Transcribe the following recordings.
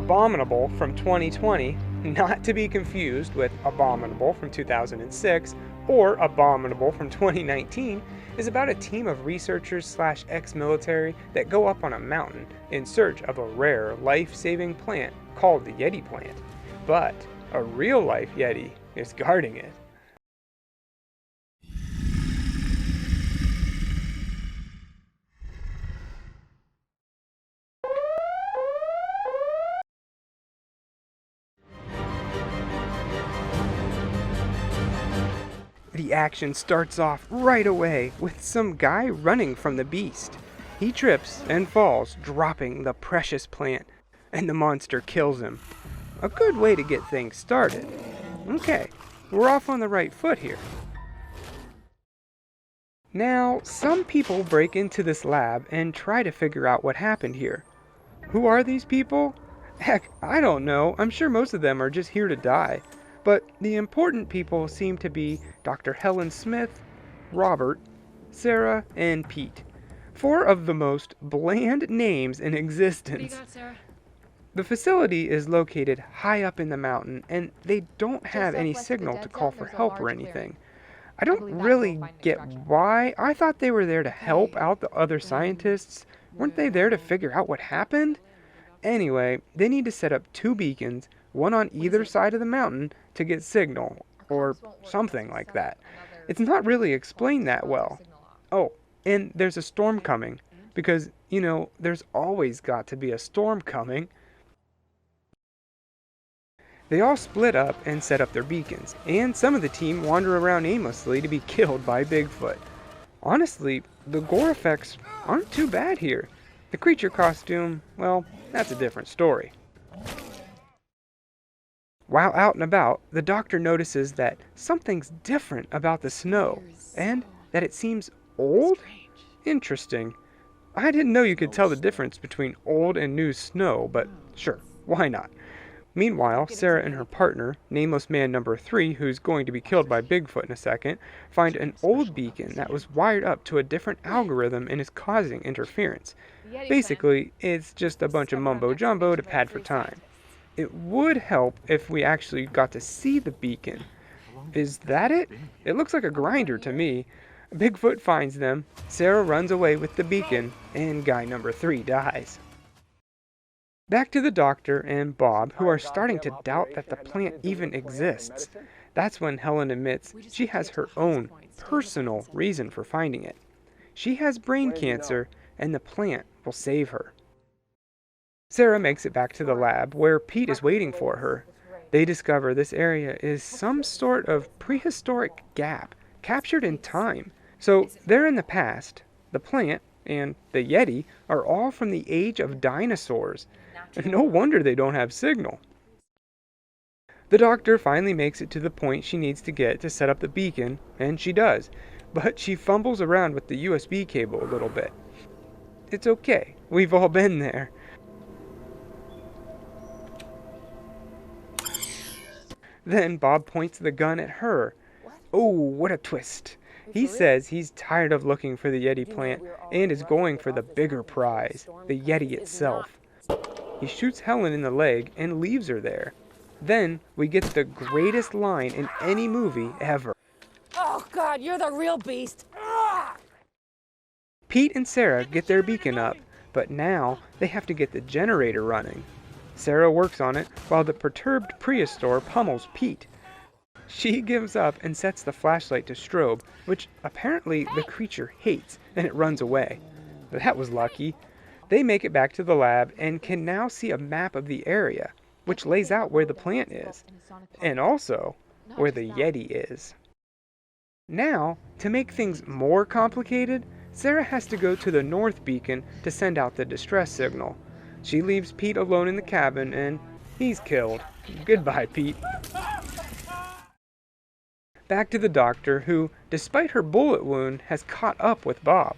Abominable from 2020, not to be confused with Abominable from 2006 or Abominable from 2019, is about a team of researchers / ex-military that go up on a mountain in search of a rare, life-saving plant called the Yeti plant. But a real-life Yeti is guarding it. The action starts off right away with some guy running from the beast. He trips and falls, dropping the precious plant, and the monster kills him. A good way to get things started. Okay, we're off on the right foot here. Now, some people break into this lab and try to figure out what happened here. Who are these people? Heck, I don't know. I'm sure most of them are just here to die. But the important people seem to be Dr. Helen Smith, Robert, Sarah, and Pete. 4 of the most bland names in existence. What do you got, Sarah? The facility is located high up in the mountain, and they don't have any signal to call for help or anything. I don't really get why. I thought they were there to help out the other scientists. Weren't they there to figure out what happened? Anyway, they need to set up 2 beacons, one on either side of the mountain, to get signal, or something like that. It's not really explained that well. Oh, and there's a storm coming, because, you know, there's always got to be a storm coming. They all split up and set up their beacons, and some of the team wander around aimlessly to be killed by Bigfoot. Honestly, the gore effects aren't too bad here. The creature costume, well, that's a different story. While out and about, the doctor notices that something's different about the snow, and that it seems old? Interesting. I didn't know you could tell the difference between old and new snow, but sure, why not? Meanwhile, Sarah and her partner, Nameless Man number 3, who's going to be killed by Bigfoot in a second, find an old beacon that was wired up to a different algorithm and is causing interference. Basically, it's just a bunch of mumbo-jumbo to pad for time. It would help if we actually got to see the beacon. Is that it? It looks like a grinder to me. Bigfoot finds them, Sarah runs away with the beacon, and guy number 3 dies. Back to the doctor and Bob, who are starting to doubt that the plant even exists. That's when Helen admits she has her own personal reason for finding it. She has brain cancer, and the plant will save her. Sarah makes it back to the lab, where Pete is waiting for her. They discover this area is some sort of prehistoric gap, captured in time. So they're in the past. The plant and the Yeti are all from the age of dinosaurs. No wonder they don't have signal. The doctor finally makes it to the point she needs to get to set up the beacon, and she does. But she fumbles around with the USB cable a little bit. It's okay. We've all been there. Then Bob points the gun at her. Oh, what a twist. He says he's tired of looking for the Yeti plant and is going for the bigger prize, the Yeti itself. He shoots Helen in the leg and leaves her there. Then we get the greatest line in any movie ever. Oh God, you're the real beast. Pete and Sarah get their beacon up, but now they have to get the generator running. Sarah works on it while the perturbed prehistor pummels Pete. She gives up and sets the flashlight to strobe, which apparently the creature hates, and it runs away. That was lucky. They make it back to the lab and can now see a map of the area, which lays out where the plant is, and also where the Yeti is. Now, to make things more complicated, Sarah has to go to the north beacon to send out the distress signal. She leaves Pete alone in the cabin, and he's killed. Goodbye, Pete. Back to the doctor, who, despite her bullet wound, has caught up with Bob.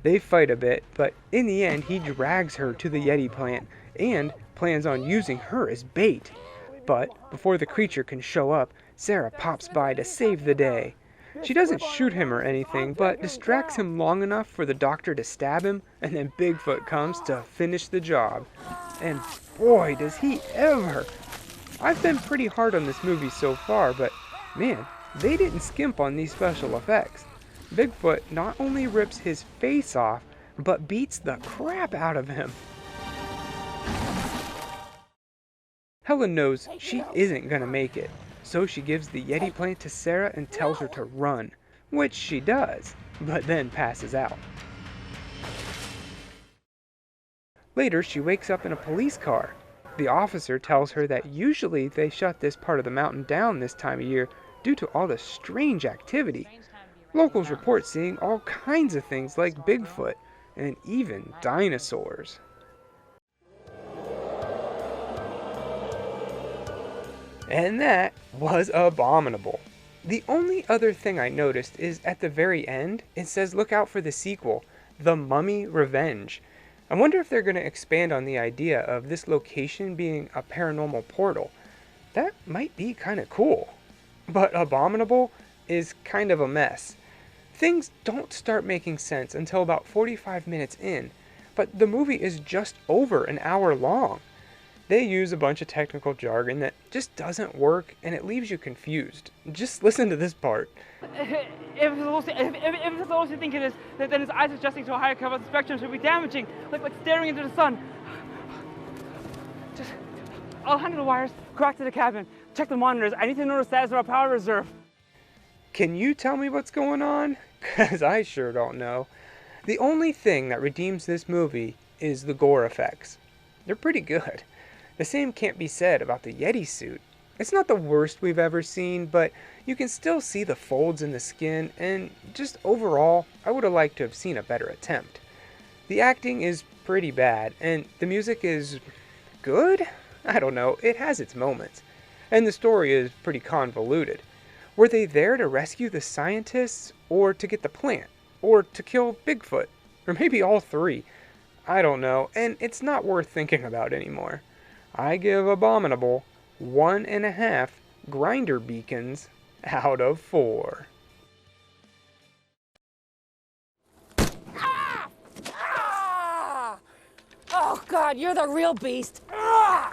They fight a bit, but in the end he drags her to the Yeti plant, and plans on using her as bait. But before the creature can show up, Sarah pops by to save the day. She doesn't shoot him or anything, but distracts him long enough for the doctor to stab him, and then Bigfoot comes to finish the job. And boy, does he ever! I've been pretty hard on this movie so far, but man, they didn't skimp on these special effects. Bigfoot not only rips his face off, but beats the crap out of him. Helen knows she isn't gonna make it, so she gives the Yeti plant to Sarah and tells her to run, which she does, but then passes out. Later, she wakes up in a police car. The officer tells her that usually they shut this part of the mountain down this time of year due to all the strange activity. Locals report seeing all kinds of things like Bigfoot and even dinosaurs. And that was Abominable. The only other thing I noticed is at the very end, it says look out for the sequel, The Mummy Revenge. I wonder if they're going to expand on the idea of this location being a paranormal portal. That might be kind of cool. But Abominable is kind of a mess. Things don't start making sense until about 45 minutes in, but the movie is just over an hour long. They use a bunch of technical jargon that just doesn't work and it leaves you confused. Just listen to this part. If it's the you think it is, then his eyes adjusting to a higher cover of the spectrum should be damaging, like staring into the sun. Just, I'll handle the wires, go back to the cabin, check the monitors. I need to know the status of our power reserve. Can you tell me what's going on? 'Cause I sure don't know. The only thing that redeems this movie is the gore effects. They're pretty good. The same can't be said about the Yeti suit. It's not the worst we've ever seen, but you can still see the folds in the skin, and just overall, I would have liked to have seen a better attempt. The acting is pretty bad, and the music is good? I don't know, it has its moments. And the story is pretty convoluted. Were they there to rescue the scientists, or to get the plant, or to kill Bigfoot? Or maybe all three? I don't know, and it's not worth thinking about anymore. I give Abominable 1.5 grinder beacons out of 4. Ah! Oh, God, you're the real beast. Ah!